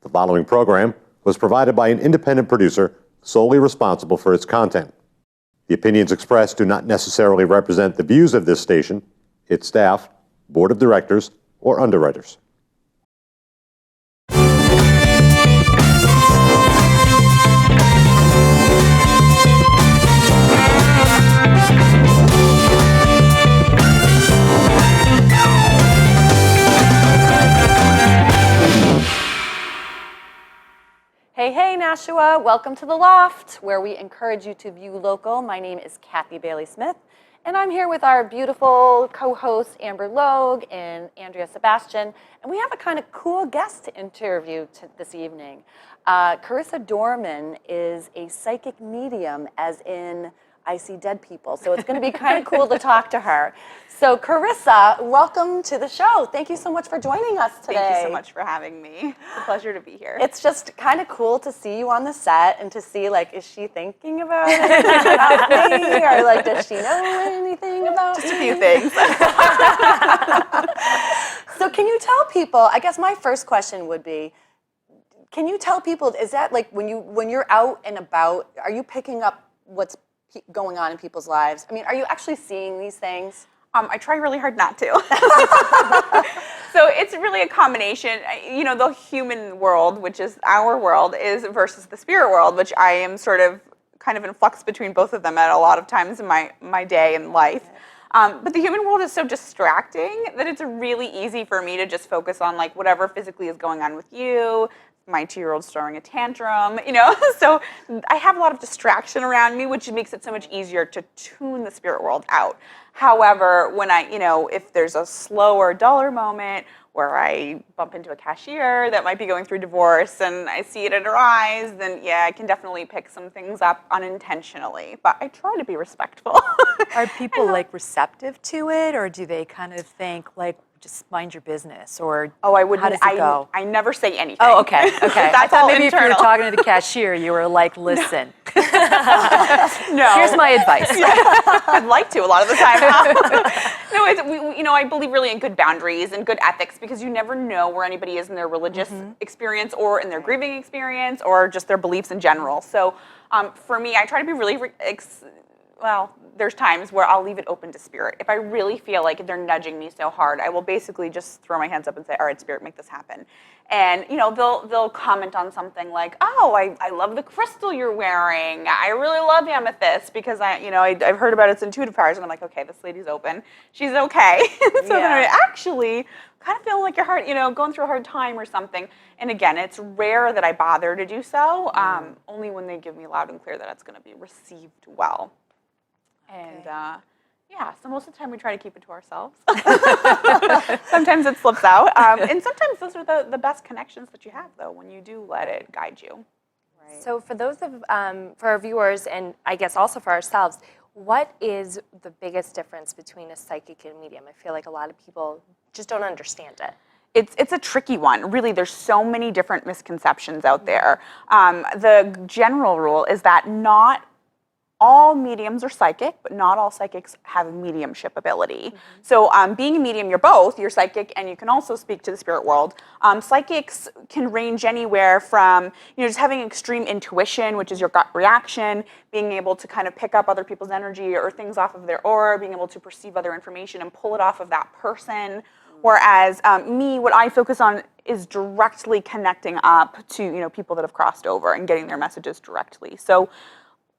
The following program was provided by an independent producer solely responsible for its content. The opinions expressed do not necessarily represent the views of this station, its staff, board of directors, or underwriters. Hey, Nashua, welcome to the Loft, where we encourage you to view local. My name is Kathy Bailey-Smith, and I'm here with our beautiful co-hosts, Amber Logue and Andrea Sebastian, and we have a kind of cool guest to interview this evening. Karissa Dorman is a psychic medium, as in I see dead people, so it's going to be kind of cool to talk to her. So Karissa, welcome to the show. Thank you so much for joining us today. Thank you so much for having me. It's a pleasure to be here. It's just kind of cool to see you on the set and to see, like, is she thinking about anything about me? Or, like, does she know anything about Just a few things. So can you tell people, I guess my first question would be, can you tell people, is that, like, when you're out and about, are you picking up what's going on in people's lives? I mean, are you actually seeing these things? I try really hard not to. So it's really a combination. You know, the human world, which is our world, is versus the spirit world, which I am sort of kind of in flux between both of them at a lot of times in my day and life. But the human world is so distracting that it's really easy for me to just focus on, like, whatever physically is going on with you. My 2-year-old throwing a tantrum, you know, so I have a lot of distraction around me, which makes it so much easier to tune the spirit world out. However, when if there's a slower, duller moment where I bump into a cashier that might be going through divorce and I see it in her eyes, then yeah, I can definitely pick some things up unintentionally, but I try to be respectful. Are people like receptive to it, or do they kind of think like, just mind your business, or I wouldn't. How does it go? I never say anything. Oh, okay. That's I thought all maybe internal. if you were talking to the cashier, you were like, listen. No. Here's my advice. I'd like to a lot of the time. No, I believe really in good boundaries and good ethics, because you never know where anybody is in their religious experience or in their grieving experience or just their beliefs in general. So for me, I try to be really there's times where I'll leave it open to spirit. If I really feel like they're nudging me so hard, I will basically just throw my hands up and say, all right, spirit, make this happen. And, you know, they'll comment on something like, oh, I love the crystal you're wearing. I really love amethyst because I've heard about its intuitive powers. And I'm like, okay, this lady's open. She's okay. So then I actually kind of feeling like your heart, going through a hard time or something. And again, it's rare that I bother to do so, only when they give me loud and clear that it's going to be received well. And so most of the time we try to keep it to ourselves. Sometimes it slips out. And sometimes those are the best connections that you have, though, when you do let it guide you. Right. So for those for our viewers, and I guess also for ourselves, what is the biggest difference between a psychic and a medium? I feel like a lot of people just don't understand it. It's a tricky one. Really, there's so many different misconceptions out there. The general rule is that not all mediums are psychic, but not all psychics have mediumship ability. So being a medium, you're both. You're psychic, and you can also speak to the spirit world. Psychics can range anywhere from, just having extreme intuition, which is your gut reaction, being able to kind of pick up other people's energy or things off of their aura, being able to perceive other information and pull it off of that person. Whereas me, what I focus on is directly connecting up to, people that have crossed over and getting their messages directly. So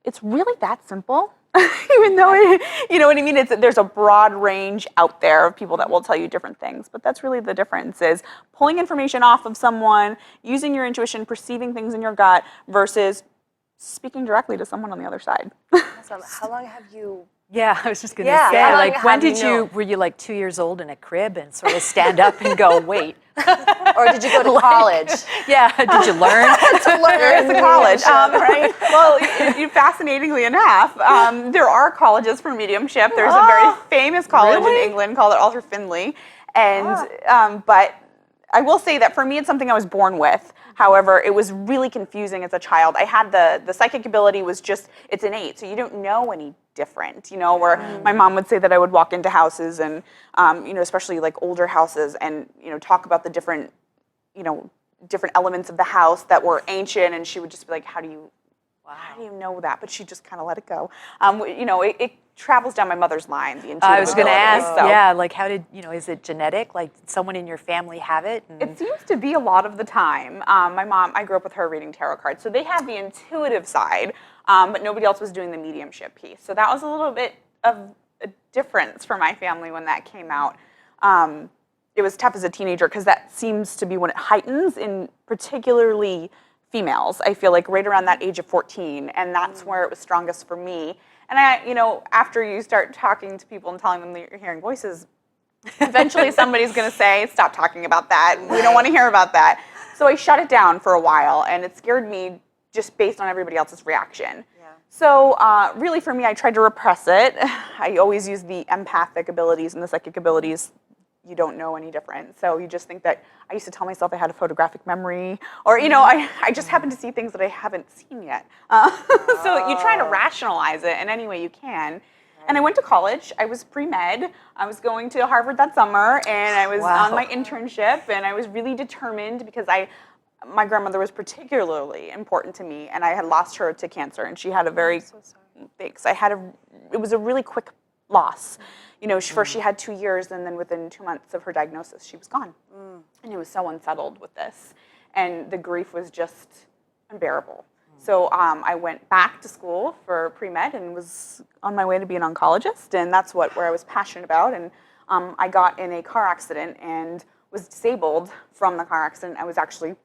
it's really that simple, even though, you know what I mean? There's a broad range out there of people that will tell you different things, but that's really the difference, is pulling information off of someone, using your intuition, perceiving things in your gut, versus speaking directly to someone on the other side. Awesome. How long have you... Yeah, I was just going to say, like, when were you like 2 years old in a crib and sort of stand up and go, wait? Or did you go to college? Yeah, did you learn? There is a college, right? Well, fascinatingly enough, there are colleges for mediumship. There's a very famous college in England called Arthur Findlay, and but I will say that for me, it's something I was born with. However, it was really confusing as a child. I had the psychic ability was just, it's innate, so you don't know any different, where my mom would say that I would walk into houses and, especially like older houses and, talk about the different, different elements of the house that were ancient, and she would just be like, how do you know that? But she just kind of let it go. It travels down my mother's line, the intuitive I was going to ability, ask, so. yeah, like how did, is it genetic? Like did someone in your family have it? It seems to be a lot of the time. My mom, I grew up with her reading tarot cards, so they had the intuitive side, but nobody else was doing the mediumship piece. So that was a little bit of a difference for my family when that came out. It was tough as a teenager because that seems to be when it heightens in particularly females. I feel like right around that age of 14, and that's where it was strongest for me. And after you start talking to people and telling them that you're hearing voices, eventually somebody's going to say, stop talking about that. We don't want to hear about that. So I shut it down for a while, and it scared me just based on everybody else's reaction. Yeah. So really for me, I tried to repress it. I always use the empathic abilities and the psychic abilities. You don't know any different. So you just think that, I used to tell myself I had a photographic memory, or, I just happen to see things that I haven't seen yet. So you try to rationalize it in any way you can. And I went to college. I was pre-med. I was going to Harvard that summer, and I was on my internship, and I was really determined because my grandmother was particularly important to me, and I had lost her to cancer, and she had a very big, so it was a really quick loss. First she had 2 years, and then within 2 months of her diagnosis, she was gone. And it was so unsettled with this. And the grief was just unbearable. So I went back to school for pre-med and was on my way to be an oncologist, and that's where I was passionate about. And I got in a car accident and was disabled from the car accident. I was actually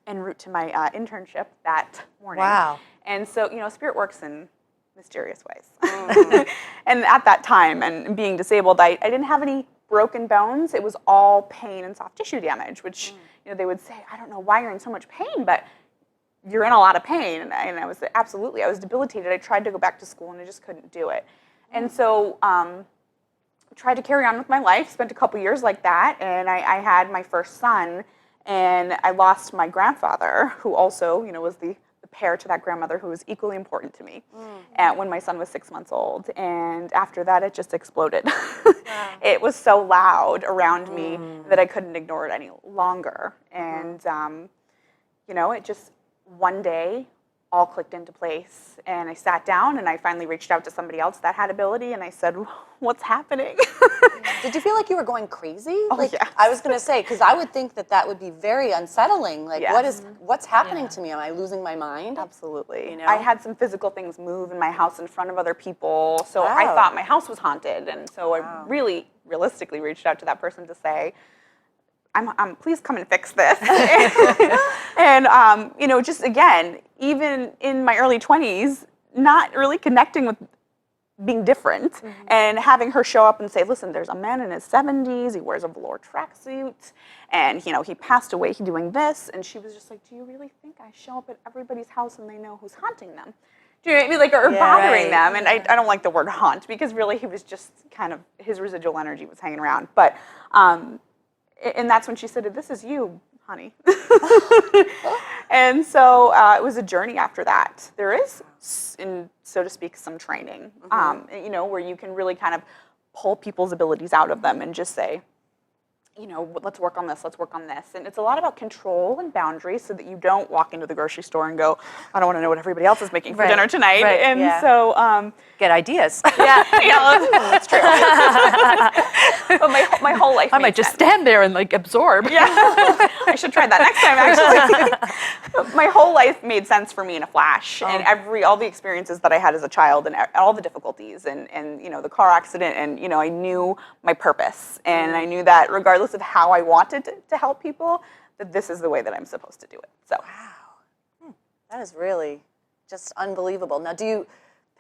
en route to my internship that morning. Wow. And so, spirit works in mysterious ways. And at that time, and being disabled, I didn't have any broken bones. It was all pain and soft tissue damage, which they would say, I don't know why you're in so much pain, but you're in a lot of pain. And I was debilitated. I tried to go back to school, and I just couldn't do it. And so tried to carry on with my life, spent a couple years like that, and I had my first son, and I lost my grandfather, who also, was the pair to that grandmother who was equally important to me when my son was 6 months old. And after that, it just exploded. It was so loud around me that I couldn't ignore it any longer. And, it just one day all clicked into place. And I sat down, and I finally reached out to somebody else that had ability, and I said, what's happening? Did you feel like you were going crazy? Yeah. I was going to say, because I would think that would be very unsettling. Like, Yes. what's happening to me? Am I losing my mind? Absolutely. I had some physical things move in my house in front of other people, so I thought my house was haunted. And so I really realistically reached out to that person to say, please come and fix this. And, just again, even in my early 20s, not really connecting with being different, and having her show up and say, listen, there's a man in his 70s, he wears a velour tracksuit, and he passed away doing this. And she was just like, do you really think I show up at everybody's house and they know who's haunting them? Do you know what I mean? Like, or bothering them? And I don't like the word haunt, because really he was just kind of, his residual energy was hanging around. But, and that's when she said, this is you, honey. And so it was a journey after that. There is, so to speak, some training, where you can really kind of pull people's abilities out of them and just say, let's work on this, let's work on this. And it's a lot about control and boundaries, so that you don't walk into the grocery store and go, I don't want to know what everybody else is making for dinner tonight. Right. And so... get ideas. Yeah, that's true. But my whole life I might just stand there and absorb. Yeah, I should try that next time, actually. My whole life made sense for me in a flash, and all the experiences that I had as a child, and all the difficulties, and the car accident, and I knew my purpose, and I knew that regardless of how I wanted to help people, that this is the way that I'm supposed to do it. So, wow, that is really just unbelievable. Now, do you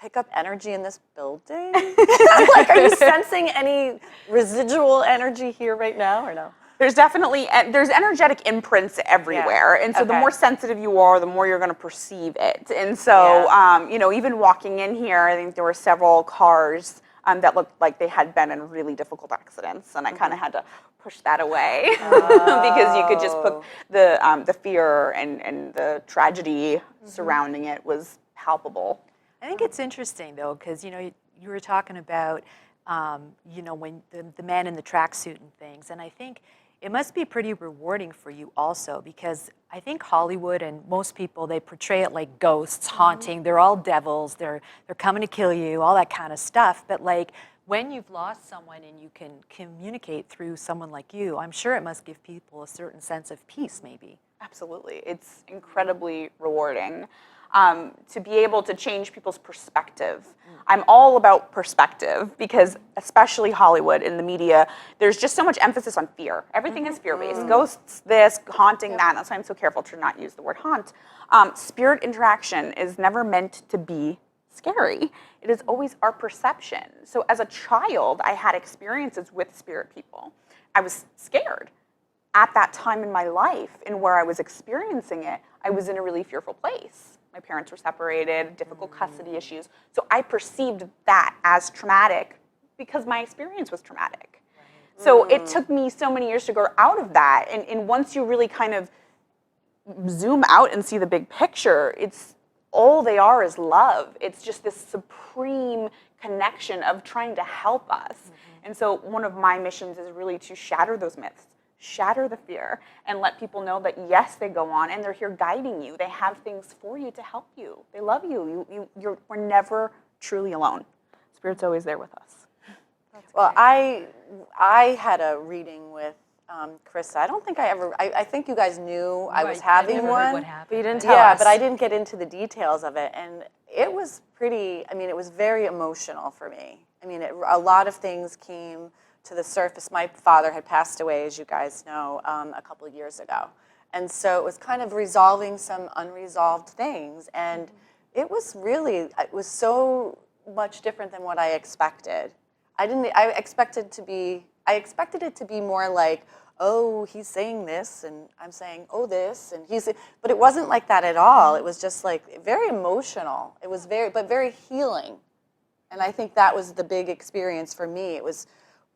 pick up energy in this building? Are you sensing any residual energy here right now, or no? There's energetic imprints everywhere, and so the more sensitive you are, the more you're going to perceive it. And so, even walking in here, I think there were several cars that looked like they had been in really difficult accidents, and I kind of had to push that away because you could just put the fear and the tragedy surrounding it was palpable. I think it's interesting, though, because, you were talking about, when the man in the tracksuit and things. And I think, it must be pretty rewarding for you also, because I think Hollywood and most people, they portray it like ghosts, haunting. They're all devils. They're coming to kill you, all that kind of stuff. But like when you've lost someone and you can communicate through someone like you, I'm sure it must give people a certain sense of peace, maybe. Absolutely. It's incredibly rewarding to be able to change people's perspective. I'm all about perspective because especially Hollywood in the media, there's just so much emphasis on fear. Everything is fear-based. Ghosts, this, haunting, that. That's why I'm so careful to not use the word haunt. Spirit interaction is never meant to be scary. It is always our perception. So as a child, I had experiences with spirit people. I was scared. At that time in my life and where I was experiencing it, I was in a really fearful place. My parents were separated, difficult custody issues. So I perceived that as traumatic because my experience was traumatic. So it took me so many years to grow out of that. And once you really kind of zoom out and see the big picture, it's all they are is love. It's just this supreme connection of trying to help us. And so one of my missions is really to shatter those myths, shatter the fear, and let people know that yes, they go on and they're here guiding you. They have things for you to help you. They love you. We're never truly alone. Spirit's always there with us. Well, I had a reading with Karissa. I don't think I think you guys knew I was having one. What happened? But you didn't tell Yeah, us. but I didn't get into the details of it. And it was pretty, I mean, it was very emotional for me. I mean, a lot of things came to the surface. My father had passed away, as you guys know, a couple of years ago. And so it was kind of resolving some unresolved things. And it was so much different than what I expected. I expected it to be more like, oh, he's saying this, and I'm saying, oh, this, and but it wasn't like that at all. It was just like very emotional. It was very healing. And I think that was the big experience for me. It was,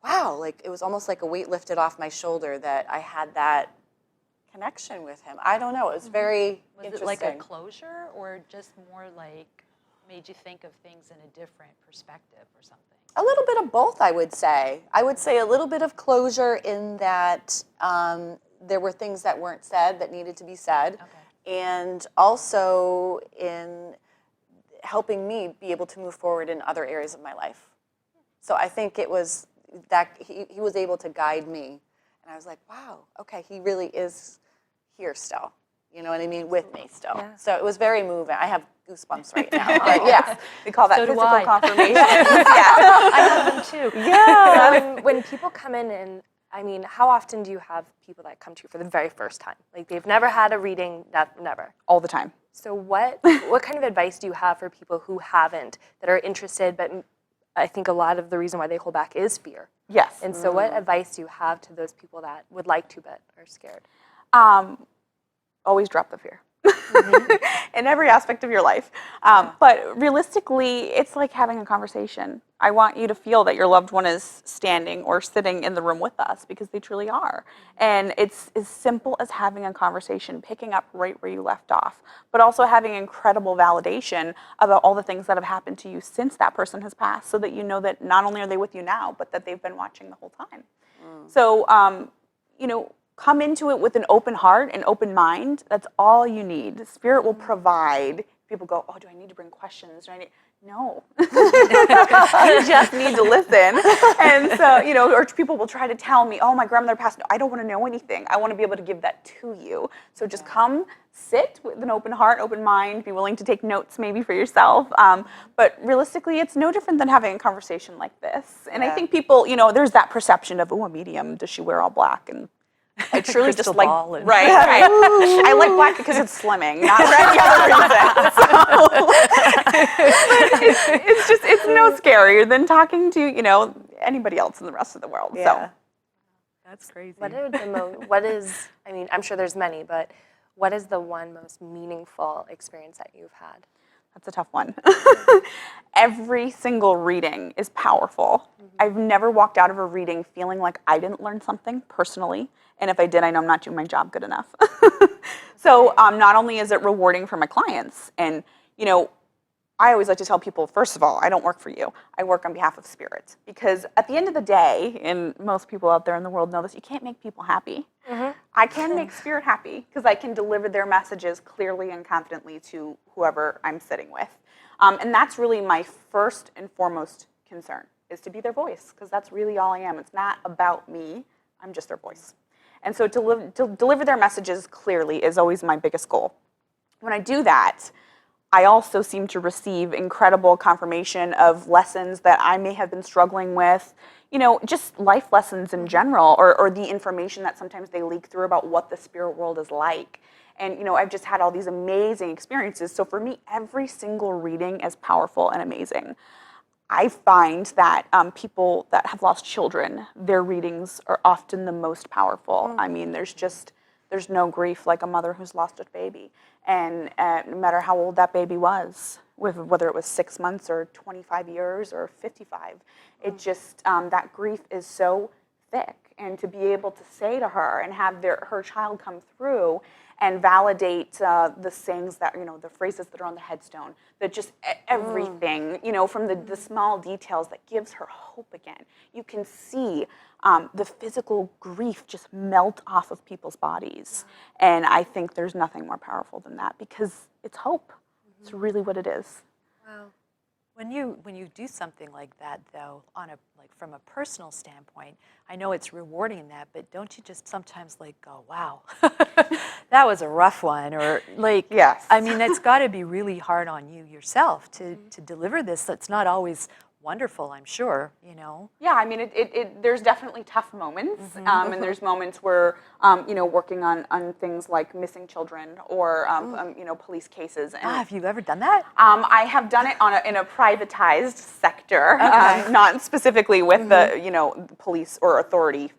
wow, like it was almost like a weight lifted off my shoulder that I had that connection with him. I don't know. It was very interesting. Was it like a closure, or just more like made you think of things in a different perspective or something? A little bit of both, I would say. I would say a little bit of closure in that there were things that weren't said that needed to be said. Okay. And also in helping me be able to move forward in other areas of my life. So I think it was that he was able to guide me. And I was like, wow, okay, he really is here still. You know what I mean? With me still. Yeah. So it was very moving. I have goosebumps right now. But yeah. We call that So do physical I. confirmation. I have them too. Yeah. When people come in and, I mean, how often do you have people that come to you for the very first time? Like they've never had a reading, never. All the time. So what kind of advice do you have for people who haven't, that are interested, but I think a lot of the reason why they hold back is fear. Yes. And so what advice do you have to those people that would like to but are scared? Always drop the fear in every aspect of your life. But realistically, it's like having a conversation. I want you to feel that your loved one is standing or sitting in the room with us, because they truly are. And it's as simple as having a conversation, picking up right where you left off, but also having incredible validation about all the things that have happened to you since that person has passed, so that you know that not only are they with you now, but that they've been watching the whole time. So, come into it with an open heart, an open mind. That's all you need. Spirit will provide. People go, oh, do I need to bring questions? No. You just need to listen. And so, or people will try to tell me, oh, my grandmother passed. I don't want to know anything. I want to be able to give that to you. So just come, sit with an open heart, open mind, be willing to take notes maybe for yourself. But realistically, it's no different than having a conversation like this. And I think people, there's that perception of, oh, a medium, does she wear all black? And I truly just Crystal like, ball and- right. I like black because it's slimming, not for any other reason. So, but it's no scarier than talking to, anybody else in the rest of the world. Yeah. So That's crazy. What is, I mean, I'm sure there's many, but what is the one most meaningful experience that you've had? that's a tough one. Every single reading is powerful. I've never walked out of a reading feeling like I didn't learn something personally. And if I did, I know I'm not doing my job good enough. So not only is it rewarding for my clients, and, I always like to tell people, first of all, I don't work for you. I work on behalf of spirit. Because at the end of the day, and most people out there in the world know this, you can't make people happy. I can make spirit happy because I can deliver their messages clearly and confidently to whoever I'm sitting with. And that's really my first and foremost concern, is to be their voice, because that's really all I am. It's not about me. I'm just their voice. And so to deliver their messages clearly is always my biggest goal. When I do that, I also seem to receive incredible confirmation of lessons that I may have been struggling with, just life lessons in general, or the information that sometimes they leak through about what the spirit world is like. And, I've just had all these amazing experiences. So for me, every single reading is powerful and amazing. I find that people that have lost children, their readings are often the most powerful. I mean, there's no grief like a mother who's lost a baby. And no matter how old that baby was, whether it was 6 months or 25 years or 55, it just, that grief is so thick. And to be able to say to her and have her child come through and validate the sayings that, the phrases that are on the headstone, that just everything, from the small details that gives her hope again. You can see the physical grief just melt off of people's bodies. And I think there's nothing more powerful than that, because it's hope. It's really what it is. Wow. When you do something like that, though, from a personal standpoint, I know it's rewarding that, but don't you just sometimes go, wow, that was a rough one, or Yes. I mean, it's got to be really hard on you yourself to deliver this. It's not always wonderful, I'm sure, Yeah, I mean, there's definitely tough moments, and there's moments where, working on things like missing children or, police cases. And, have you ever done that? I have done it in a privatized sector, not specifically with the police or authority,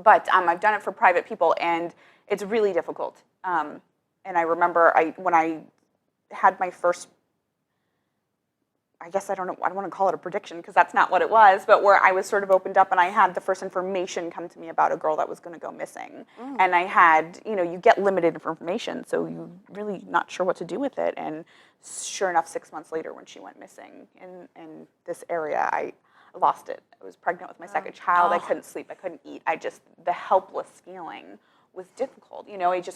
but I've done it for private people, and it's really difficult. And I remember when I had my first, I guess I don't want to call it a prediction, because that's not what it was, but where I was sort of opened up and I had the first information come to me about a girl that was going to go missing. And I had, you get limited information, so you're really not sure what to do with it. And sure enough, 6 months later, when she went missing in this area, I lost it. I was pregnant with my second child. I couldn't sleep. I couldn't eat. The helpless feeling was difficult.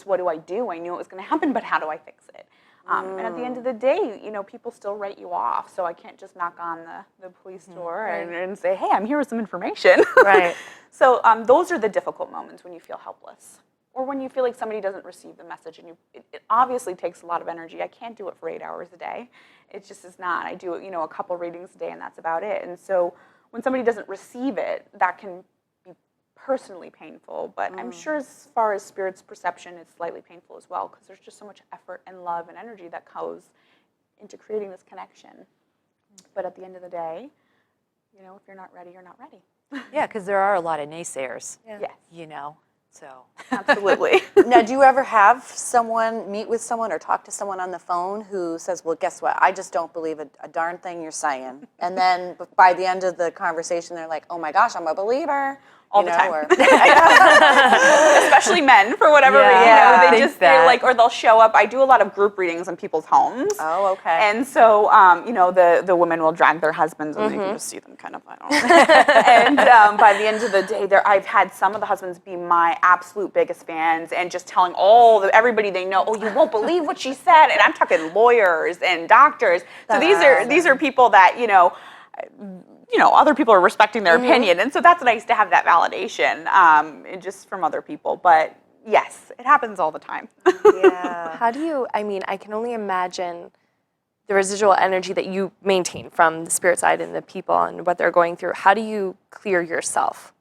What do I do? I knew it was going to happen, but how do I fix it? And at the end of the day, people still write you off. So I can't just knock on the police door and say, hey, I'm here with some information. Right. So those are the difficult moments when you feel helpless, or when you feel like somebody doesn't receive the message. And it obviously takes a lot of energy. I can't do it for 8 hours a day. It just is not. I do, a couple readings a day, and that's about it. And so when somebody doesn't receive it, that can be personally painful, but I'm sure as far as spirit's perception, it's slightly painful as well, because there's just so much effort and love and energy that goes into creating this connection. But at the end of the day, if you're not ready, you're not ready. Yeah, because there are a lot of naysayers. Yes. So. Absolutely. Now, do you ever have someone meet with someone or talk to someone on the phone who says, well, guess what? I just don't believe a darn thing you're saying. And then by the end of the conversation, they're like, oh my gosh, I'm a believer. All the time. Especially men, for whatever reason. They're like, or they'll show up. I do a lot of group readings in people's homes. Oh, okay. And so, the women will drag their husbands, and you can just see them kind of, I don't know. And by the end of the day, I've had some of the husbands be my absolute biggest fans, and just telling everybody they know, oh, you won't believe what she said. And I'm talking lawyers and doctors. So these are people that, other people are respecting their opinion. And so that's nice to have that validation, just from other people. But yes, it happens all the time. Yeah. How do you, I can only imagine the residual energy that you maintain from the spirit side and the people and what they're going through. How do you clear yourself?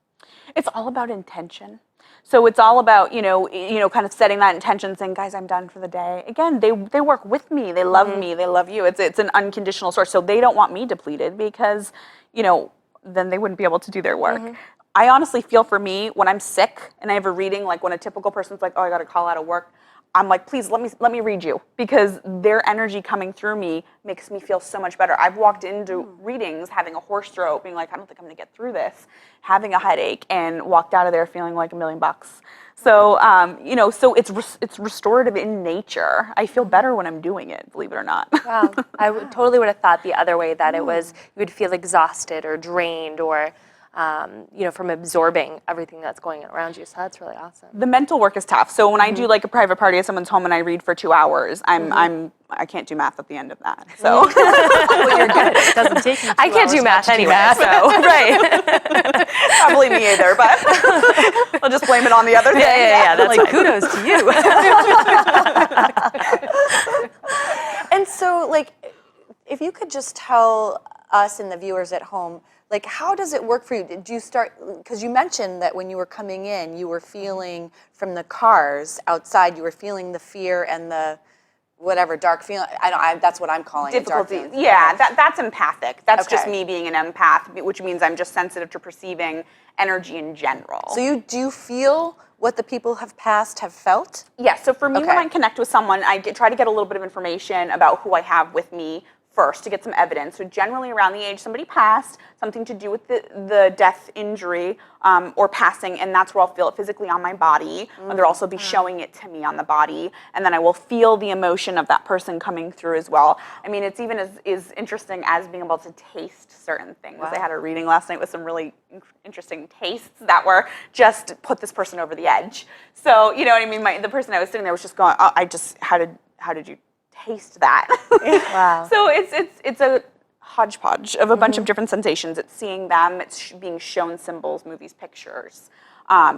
It's all about intention. So it's all about, kind of setting that intention, saying, guys, I'm done for the day. Again, they work with me. They love me. They love you. It's an unconditional source. So they don't want me depleted, because, then they wouldn't be able to do their work. I honestly feel, for me, when I'm sick and I have a reading, like when a typical person's like, oh, I got to call out of work, I'm like, please let me read you, because their energy coming through me makes me feel so much better. I've walked into readings having a hoarse throat, being like, I don't think I'm going to get through this, having a headache, and walked out of there feeling like $1 million. So, so it's restorative in nature. I feel better when I'm doing it, believe it or not. Wow. Totally would have thought the other way, that it was, you would feel exhausted or drained or, from absorbing everything that's going on around you. So that's really awesome. The mental work is tough. So when I do like a private party at someone's home and I read for 2 hours, I can't do math at the end of that. So Well, you're good. It doesn't take you 2 I can't do hours math not to do anyway, math. so, right. probably me either, but I'll just blame it on the other thing. Yeah, that's like kudos to you. And so, like, if you could just tell us and the viewers at home, like, how does it work for you? Did you start, because you mentioned that when you were coming in, you were feeling from the cars outside, you were feeling the fear and the whatever dark feeling. That's what I'm calling it, dark Difficulty. feelings. Yeah, that's empathic. That's just Okay. me being an empath, which means I'm just sensitive to perceiving energy in general. So do you feel what the people have passed have felt? Yeah, so for me, when Okay. I connect with someone, try to get a little bit of information about who I have with me first to get some evidence. So generally around the age somebody passed, something to do with the death, injury, or passing, and that's where I'll feel it physically on my body. And they'll also be showing it to me on the body, and then I will feel the emotion of that person coming through as well. I mean, it's even as interesting as being able to taste certain things. I had a reading last night with some really interesting tastes that were just put this person over the edge. So, you know what I mean? The person I was sitting there was just going, oh, how did you taste that? Wow. So it's a hodgepodge of a bunch of different sensations. It's seeing them, it's being shown symbols, movies, pictures,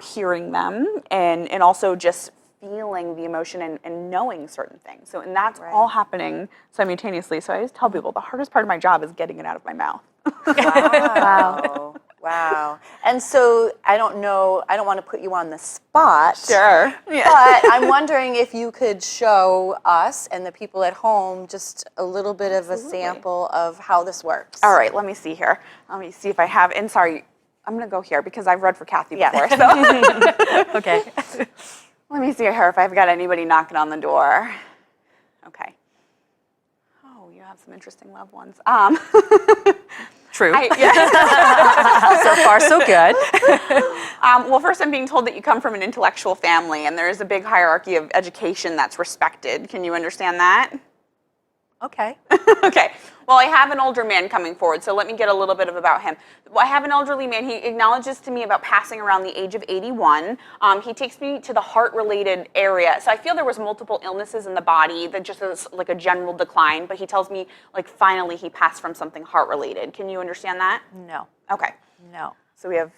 hearing them, and also just feeling the emotion and knowing certain things. So, and that's all happening simultaneously. So I always tell people the hardest part of my job is getting it out of my mouth. Wow. Wow. And so I don't want to put you on the spot. Sure. Yeah. But I'm wondering if you could show us and the people at home just a little bit of a sample of how this works. All right, let me see here. Let me see if I have, and sorry, I'm going to go here because I've read for Kathy before. So. Okay. Let me see here if I've got anybody knocking on the door. Okay. Oh, you have some interesting loved ones. True. Yeah. So far, so good. Well, first I'm being told that you come from an intellectual family and there is a big hierarchy of education that's respected. Can you understand that? Okay. Okay. Well, I have an older man coming forward, so let me get a little bit about him. I have an elderly man. He acknowledges to me about passing around the age of 81. He takes me to the heart-related area. So I feel there was multiple illnesses in the body that just is like a general decline, but he tells me, like, finally he passed from something heart-related. Can you understand that? No. Okay. No. So we have,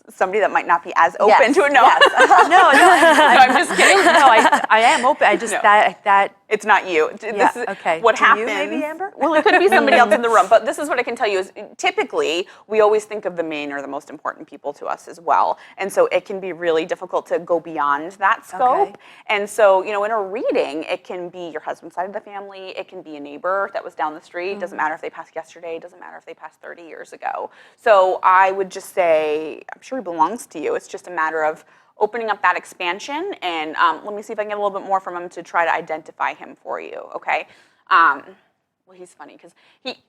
somebody that might not be as open to it. No. Yes. No, I'm just kidding. No, I am open. I just, No. that It's not you. This is okay. what To you, happens. maybe, Amber? Well, it could be somebody else in the room, but this is what I can tell you is typically we always think of the main or the most important people to us as well. And so it can be really difficult to go beyond that scope. Okay. And so, in a reading, it can be your husband's side of the family, it can be a neighbor that was down the street, doesn't matter if they passed yesterday, doesn't matter if they passed 30 years ago. So I would just say, I'm sure he belongs to you. It's just a matter of opening up that expansion, and let me see if I can get a little bit more from him to try to identify him for you, okay? Well, he's funny because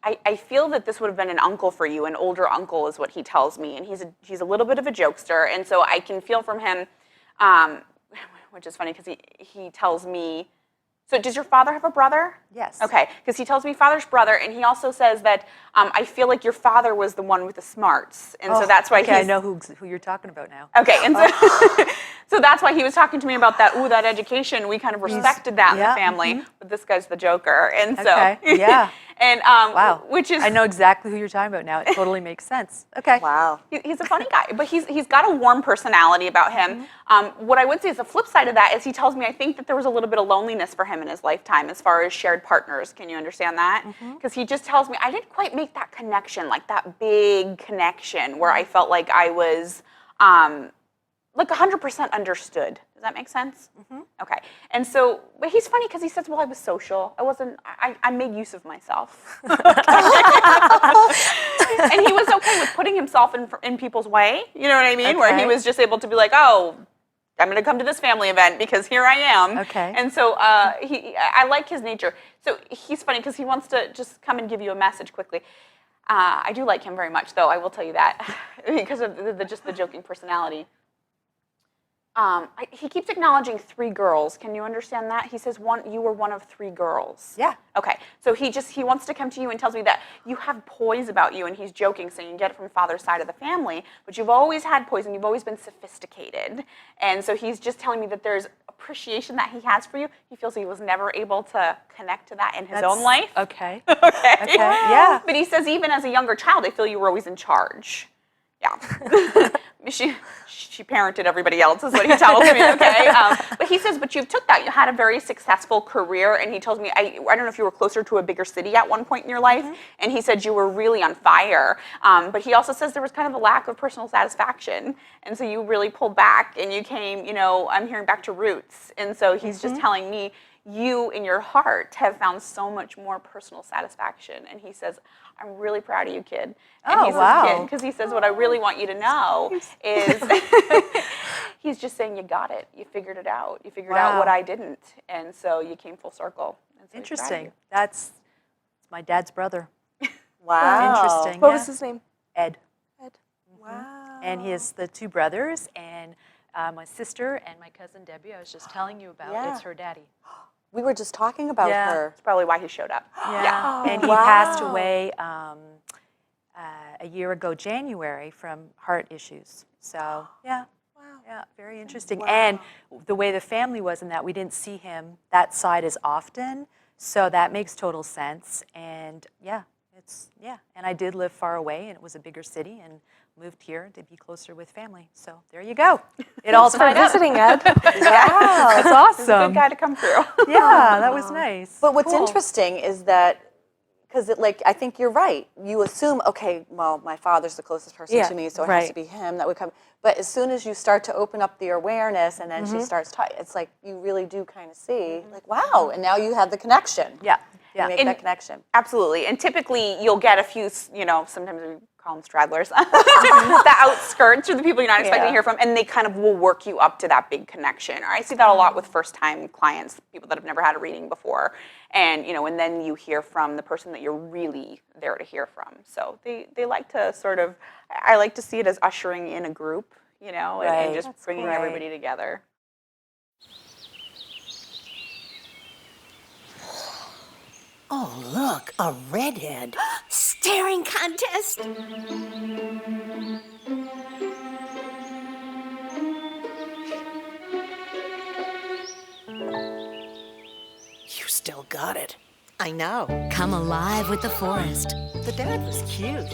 I feel that this would have been an uncle for you, an older uncle is what he tells me, and he's a little bit of a jokester, and so I can feel from him, which is funny because he tells me, so does your father have a brother? Yes. Okay, because he tells me father's brother, and he also says that I feel like your father was the one with the smarts, and so that's why okay, I he's... know who you're talking about now. Okay, and so, so that's why he was talking to me about that education. We kind of respected that in the yeah, family, but this guy's the joker, and so... Okay, yeah. And, Wow. which is... I know exactly who you're talking about now. It totally makes sense. Okay. Wow. He's a funny guy, but he's got a warm personality about him. What I would say is the flip side of that is he tells me I think that there was a little bit of loneliness for him in his lifetime as far as shared partners. Can you understand that? Because he just tells me I didn't quite make that connection, like that big connection where I felt like I was like 100% understood. Does that make sense? Okay. And so, but he's funny because he says, well, I was social. I made use of myself. And he was okay with putting himself in people's way. You know what I mean? Where he Okay. was just able to be like, oh, I'm going to come to this family event because here I am. Okay. And so I like his nature. So he's funny because he wants to just come and give you a message quickly. I do like him very much, though. I will tell you that because of just the joking personality. He keeps acknowledging 3 girls. Can you understand that? He says you were one of 3 girls. Yeah. Okay. So he wants to come to you and tells me that you have poise about you, and he's joking, saying you get it from father's side of the family, but you've always had poise and you've always been sophisticated. And so he's just telling me that there's appreciation that he has for you. He feels he was never able to connect to that in his own life. Okay. Okay. Okay. Yeah. But he says even as a younger child, I feel you were always in charge. Yeah. She parented everybody else, is what he tells me, okay? But he says, but you took that. You had a very successful career, and he tells me, I don't know if you were closer to a bigger city at one point in your life, and he said you were really on fire. But he also says there was kind of a lack of personal satisfaction, and so you really pulled back, and you came, I'm hearing back to roots. And so he's just telling me, you in your heart have found so much more personal satisfaction. And he says, I'm really proud of you, kid. And Oh, he says, wow. kid, because he says, what I really want you to know is he's just saying you got it. You figured it out. You figured out what I didn't. And so you came full circle. And so he's proud of Interesting. you. That's my dad's brother. Wow. Interesting. What yeah. was his name? Ed. Ed. Wow. And he has the 2 brothers, and my sister and my cousin Debbie, I was just telling you about. Yeah. It's her daddy. We were just talking about Yeah. her. That's probably why he showed up. Yeah. And he wow. passed away a year ago, January, from heart issues. So, yeah. Wow. Yeah, very interesting. And the way the family was in that we didn't see him that side as often, so that makes total sense. And and I did live far away, and it was a bigger city, and moved here to be closer with family. So there you go. It all Thanks for tied up. visiting, Ed. Wow. That's awesome. Good guy to come through. Yeah, that was nice. But what's Cool. interesting is that, because I think you're right. You assume, okay, well, my father's the closest person Yeah, to me, so it has to right. be him that would come. But as soon as you start to open up the awareness, and then she starts talking, it's like you really do kind of see, like, wow, and now you have the connection. Yeah, You yeah. make that connection. Absolutely. And typically you'll get a few, sometimes we call them stragglers, the outskirts or the people you're not expecting to hear from, and they kind of will work you up to that big connection. Or I see that a lot with first-time clients, people that have never had a reading before. And, and then you hear from the person that you're really there to hear from. So they like to I like to see it as ushering in a group, and Right. just bringing everybody together. Oh, look, a redhead. Staring contest. You still got it. I know. Come alive with the forest. The dad was cute.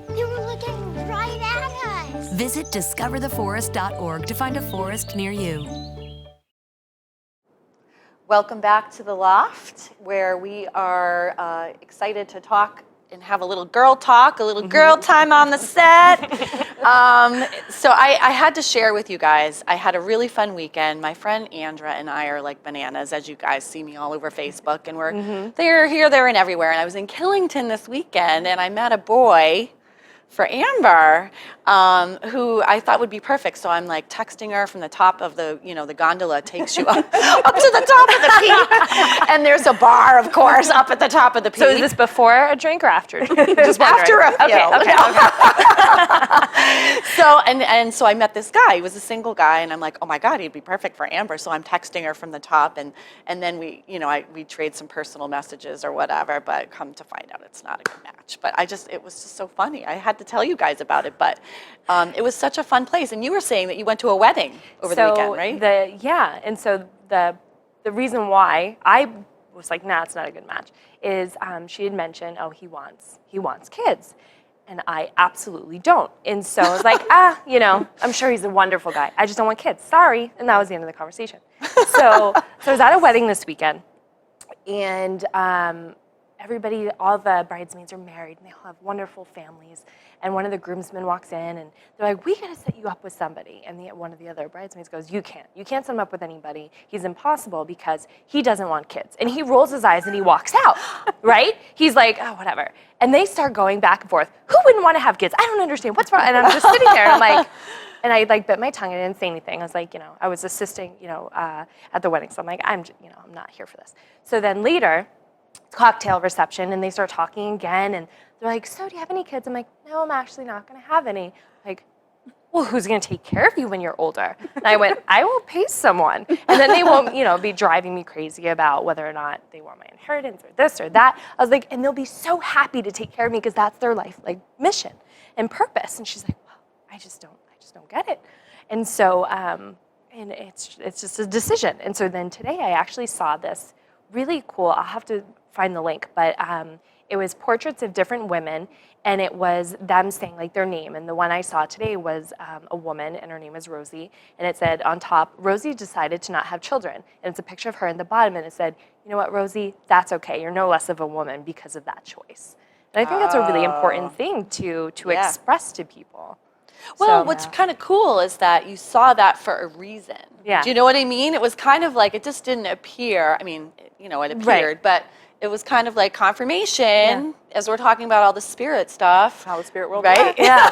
They were looking right at us. Visit discovertheforest.org to find a forest near you. Welcome back to the Loft, where we are excited to talk and have a little girl talk, a little girl time on the set. So I had to share with you guys, I had a really fun weekend. My friend Andra and I are like bananas, as you guys see me all over Facebook, and we're they're here, there, and everywhere. And I was in Killington this weekend, and I met a boy for Amber, who I thought would be perfect. So I'm like texting her from the top of the, the gondola takes you up to the top of the peak. And there's a bar, of course, up at the top of the peak. So is this before a drink or after? Just after a few. Okay. So and so I met this guy. He was a single guy, and I'm like, oh my God, he'd be perfect for Amber. So I'm texting her from the top, and then we, we trade some personal messages or whatever. But come to find out, it's not a good match. But it was just so funny. I had to tell you guys about it, but it was such a fun place. And you were saying that you went to a wedding over the weekend, right? And so the reason why I was like, nah, it's not a good match, is she had mentioned, oh, he wants kids. And I absolutely don't. And so I was like, I'm sure he's a wonderful guy. I just don't want kids. Sorry. And that was the end of the conversation. So I was at a wedding this weekend, and everybody, all the bridesmaids are married, and they all have wonderful families. And one of the groomsmen walks in, and they're like, we gotta set you up with somebody. And one of the other bridesmaids goes, you can't set him up with anybody. He's impossible because he doesn't want kids. And he rolls his eyes and he walks out, right? He's like, oh, whatever. And they start going back and forth. Who wouldn't want to have kids? I don't understand, what's wrong? And I'm just sitting there, and I'm like, and I bit my tongue, and I didn't say anything. I was like, I was assisting, at the wedding. So I'm like, I'm not here for this. So then later, cocktail reception, and they start talking again, and they're like, so do you have any kids? I'm like, no, I'm actually not going to have any. Like, well, who's going to take care of you when you're older? And I went, I will pay someone. And then they won't, be driving me crazy about whether or not they want my inheritance or this or that. I was like, and they'll be so happy to take care of me because that's their life, like, mission and purpose. And she's like, well, I just don't get it. And so, and it's just a decision. And so then today I actually saw this really cool, I'll have to find the link, but it was portraits of different women, and it was them saying like their name. And the one I saw today was a woman, and her name is Rosie. And it said on top, Rosie decided to not have children. And it's a picture of her in the bottom, and it said, you know what, Rosie, that's okay. You're no less of a woman because of that choice. And I think that's a really important thing to express to people. Well, what's kind of cool is that you saw that for a reason. Yeah. Do you know what I mean? It was kind of like, it just didn't appear. I mean, it appeared, but it was kind of like confirmation as we're talking about all the spirit stuff. How the spirit world right? works. Yeah.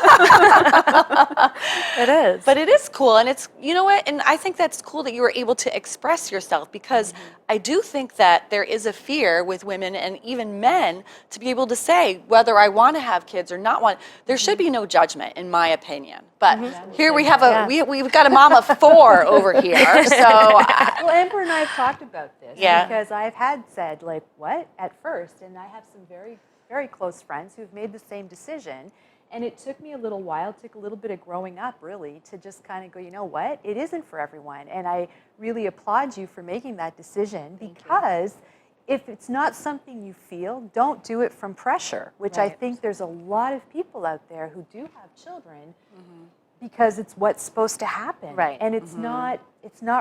It is. But it is cool, and it's, you know what, and I think that's cool that you were able to express yourself, because I do think that there is a fear with women and even men to be able to say whether I want to have kids or not want. There should be no judgment, in my opinion. But here we have we've got a mom of 4 over here, so. Well, Amber and I have talked about this because I've had said, like, what, at first, and I have some very, very close friends who've made the same decision. And it took me a little while, it took a little bit of growing up, really, to just kind of go, you know what, it isn't for everyone. And I really applaud you for making that decision, because if it's not something you feel, don't do it from pressure, which I think there's a lot of people out there who do have children because it's what's supposed to happen. Right. And it's not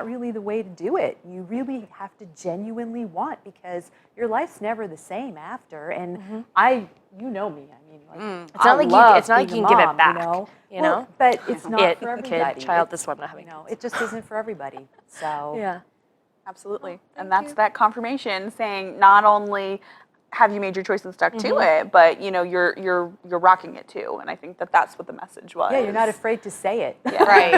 really the way to do it. You really have to genuinely want, because your life's never the same after. And you know me, I mean, like, It's not like you can give it back, you know? Well, but it's not for everybody. Kid, child, this one not having. It just isn't for everybody. So Yeah. Absolutely. And that's that confirmation saying not only have you made your choice and stuck to it, but you're rocking it too. And I think that's what the message was. yeah, you're not afraid to say it. Right,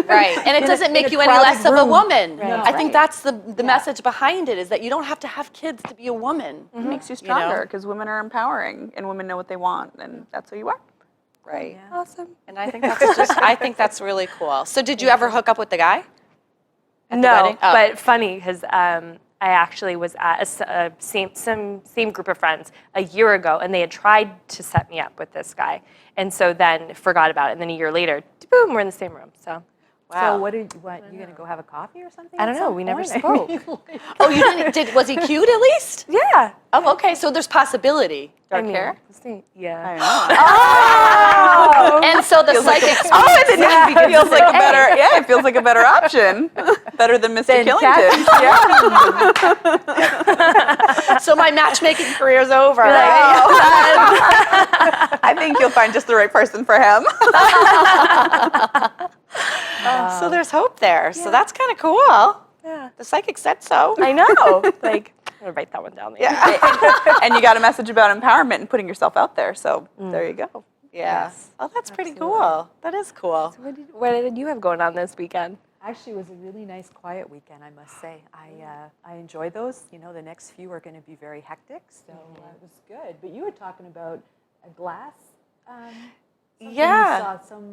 right. And it doesn't make you any crowded less of a room. woman. Right. I think that's the message behind it, is that you don't have to have kids to be a woman. It makes you stronger, because women are empowering and women know what they want, and that's who you are. Right. Awesome. And I think I think that's really cool. So did you ever hook up with the guy? At the No, wedding? Oh. but funny, because I actually was at same group of friends a year ago, and they had tried to set me up with this guy, and so then forgot about it. And then a year later, boom, we're in the same room. So. So what you gonna go have a coffee or something? I don't at know. some We never point? I spoke. mean, like- Oh, you didn't? Was he cute at least? Yeah. Oh, okay. So there's possibility. Dark hair. Yeah. Oh. And so the psychic. Oh, and then it feels like a better. Yeah, it feels like a better option. Better than Mr. Killington. Yeah. So my matchmaking career's over. I think you'll find just the right person for him. So there's hope there. So that's kind of cool. Yeah. The psychic said so. I know. Like, I'm gonna write that one down. Yeah. And you got a message about empowerment and putting yourself out there. So there you go. Yeah. Oh, that's pretty cool. That is cool. What did you have going on this weekend? Actually, it was a really nice, quiet weekend, I must say. I enjoy those. The next few are going to be very hectic, so it was good. But you were talking about a glass. Something Yeah. You saw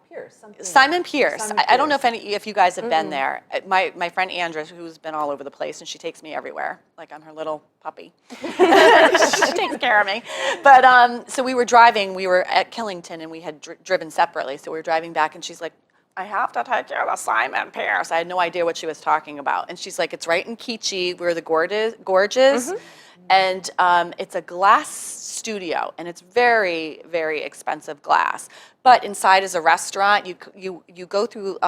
Pierce. Something. Simon Pierce. Simon I don't know Pierce. if you guys have been there. My friend Andrea, who's been all over the place, and she takes me everywhere, like I'm her little puppy. She takes care of me. But so we were driving. We were at Killington, and we had driven separately. So we were driving back, and she's like, I have to take you to Simon Pierce. I had no idea what she was talking about. And she's like, it's right in Keechee, where the gorge is. And it's a glass studio, and it's very, very expensive glass. But inside is a restaurant. You go through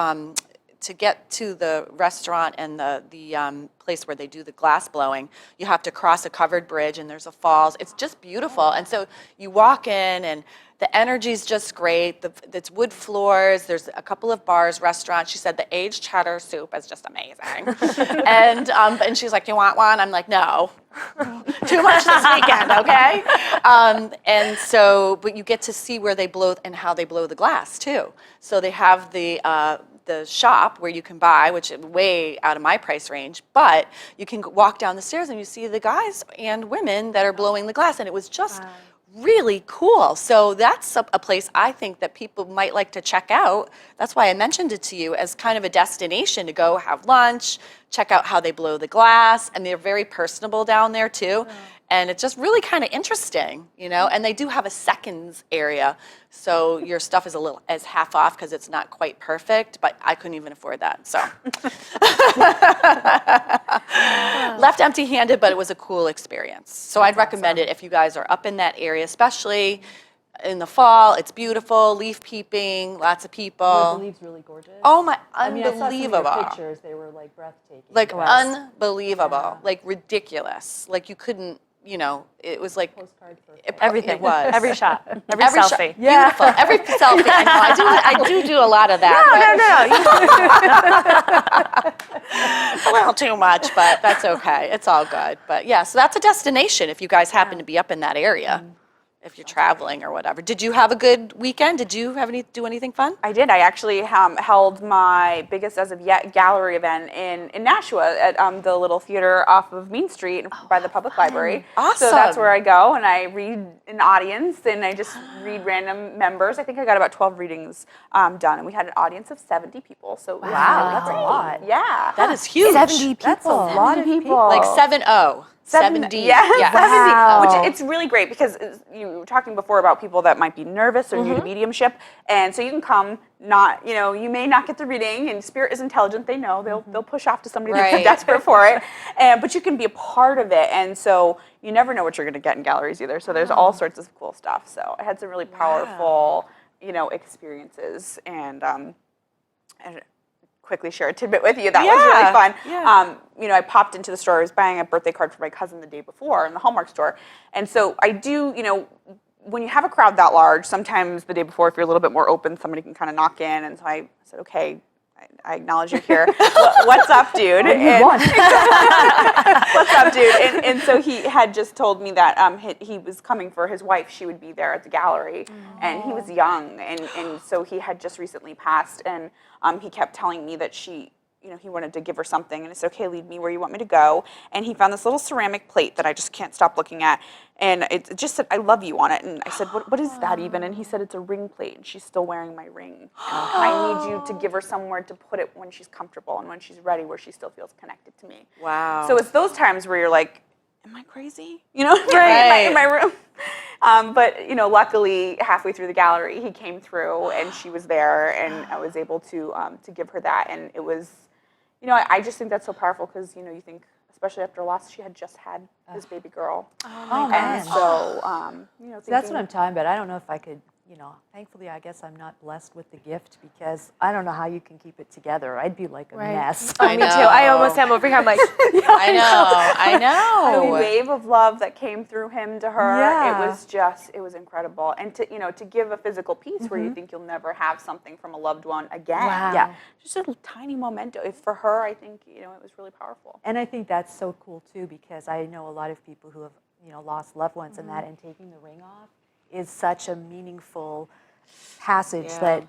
to get to the restaurant and the place where they do the glass blowing. You have to cross a covered bridge, and there's a falls. It's just beautiful. And so you walk in, and the energy's just great. It's wood floors. There's a couple of bars, restaurants. She said the aged cheddar soup is just amazing. And she's like, do you want one? I'm like, no. Too much this weekend, okay? And so, but you get to see where they blow and how they blow the glass too. So they have the shop where you can buy, which is way out of my price range, but you can walk down the stairs and you see the guys and women that are blowing the glass, and it was just really cool. So that's a place I think that people might like to check out. That's why I mentioned it to you as kind of a destination to go have lunch, check out how they blow the glass, and they're very personable down there too. And it's just really kind of interesting, you know. And they do have a seconds area, so your stuff is as half off because it's not quite perfect. But I couldn't even afford that, so left empty-handed. But it was a cool experience. So I'd recommend it if you guys are up in that area, especially in the fall. It's beautiful, leaf peeping, lots of people. Were the leaves really gorgeous? Oh my, I mean, I saw some of your unbelievable. pictures. They were like breathtaking. Like unbelievable, like ridiculous. Like you couldn't, you know, it was like Everything. It was Every shot. Every Every shot. selfie. Beautiful. Every selfie. I know. I do a lot of that. No. A little too much, but that's okay. It's all good. But yeah, so that's a destination if you guys happen to be up in that area. If you're traveling or whatever. Did you have a good weekend? Did you do anything fun? I did. I actually held my biggest as of yet gallery event in Nashua at the little theater off of Main Street by the public library. Awesome. So that's where I go and I read an audience and I just read random members. I think I got about 12 readings done, and we had an audience of 70 people. So it was Wow, really that's a great. lot. Yeah. That is huge. 70 people. That's a lot of people. Like 70. 70. Yeah, Yes. 70. Wow. Which it's really great because you were talking before about people that might be nervous or new to mediumship, and so you can come. Not, you know, you may not get the reading, and spirit is intelligent. They know they'll push off to somebody that's Right. desperate for it, but you can be a part of it, and so you never know what you're going to get in galleries either. So there's all sorts of cool stuff. So I had some really powerful, you know, experiences, and quickly share a tidbit with you. That was really fun. Yeah. You know, I popped into the store. I was buying a birthday card for my cousin the day before in the Hallmark store. And so I do, you know, when you have a crowd that large, sometimes the day before, if you're a little bit more open, somebody can kind of knock in. And so I said, okay, I acknowledge you're here. What's up, dude? What's up, dude? And so he had just told me that he was coming for his wife. She would be there at the gallery. And he was young. And so he had just recently passed. And he kept telling me that he wanted to give her something, and I said, okay, lead me where you want me to go. And he found this little ceramic plate that I just can't stop looking at, and it just said, I love you on it. And I said, what is that even? And he said, it's a ring plate, and she's still wearing my ring. And I need you to give her somewhere to put it when she's comfortable and when she's ready, where she still feels connected to me. Wow. So it's those times where you're like, am I crazy? You know, Right. in my room. But, you know, luckily, halfway through the gallery, he came through, and she was there, and I was able to give her that. And it was, you know, I just think that's so powerful because, you know, you think, especially after a loss, she had just had this baby girl. Oh, And man. so, you know, So that's what I'm talking about. I don't know if I could, you know, thankfully, I guess I'm not blessed with the gift because I don't know how you can keep it together. I'd be like a mess. Oh, me too. I almost am over here. I'm like, I know. the wave of love that came through him to her, Yeah. it was incredible. And to, you know, to give a physical piece where you think you'll never have something from a loved one again. Wow. Yeah. Just a tiny memento. For her, I think, you know, it was really powerful. And I think that's so cool too because I know a lot of people who have, you know, lost loved ones and that, and taking the ring off is such a meaningful passage that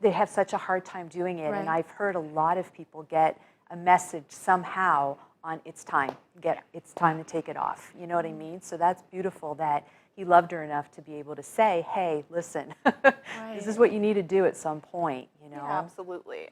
they have such a hard time doing it. And I've heard a lot of people get a message somehow on it's time to take it off. You know what I mean? So that's beautiful that he loved her enough to be able to say, hey, listen, this is what you need to do at some point, you know? Yeah, absolutely.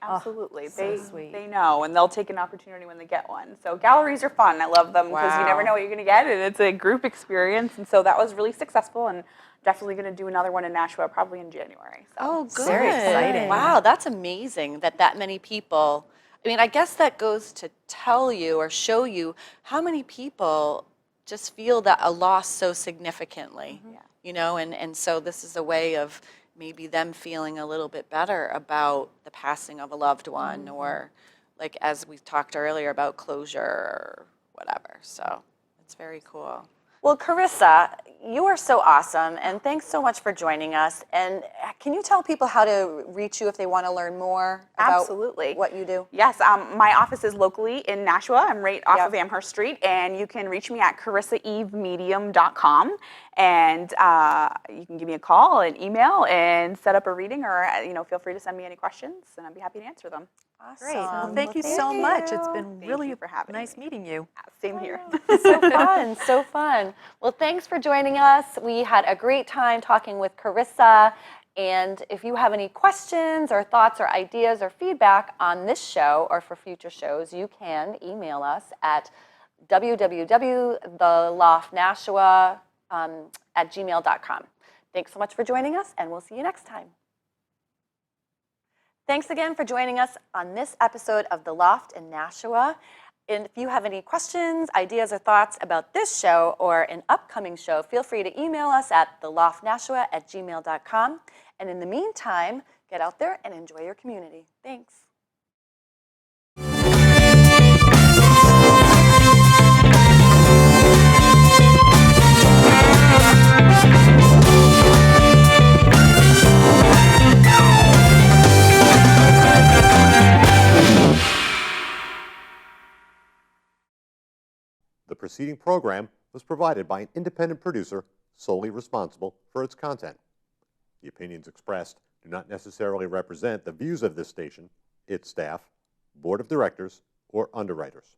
so sweet. They know, and they'll take an opportunity when they get one. So galleries are fun. I love them because you never know what you're going to get, and it's a group experience. And so that was really successful, and definitely going to do another one in Nashua probably in January. So. Oh, good. Very exciting. Wow, that's amazing that many people. I mean, I guess that goes to tell you or show you how many people just feel that a loss so significantly, you know, and so this is a way of maybe them feeling a little bit better about the passing of a loved one or like as we talked earlier about closure or whatever. So it's very cool. Well, Karissa, you are so awesome, and thanks so much for joining us. And Can you tell people how to reach you if they want to learn more about Absolutely. what you do? Yes, my office is locally in Nashua. I'm right off Yep. of Amherst Street, and you can reach me at carissaevemedium.com, and you can give me a call, an email, and set up a reading, or feel free to send me any questions, and I'd be happy to answer them. Awesome. Great. Well, thank you so much. It's been really you for having nice me. meeting you. Same here. So fun, so fun. Well, thanks for joining us. We had a great time talking with Karissa. And if you have any questions or thoughts or ideas or feedback on this show or for future shows, you can email us at www.theloftnashua@gmail.com. Thanks so much for joining us, and we'll see you next time. Thanks again for joining us on this episode of The Loft in Nashua. And if you have any questions, ideas, or thoughts about this show or an upcoming show, feel free to email us at theloftnashua@gmail.com. And in the meantime, get out there and enjoy your community. Thanks. The preceding program was provided by an independent producer solely responsible for its content. The opinions expressed do not necessarily represent the views of this station, its staff, board of directors, or underwriters.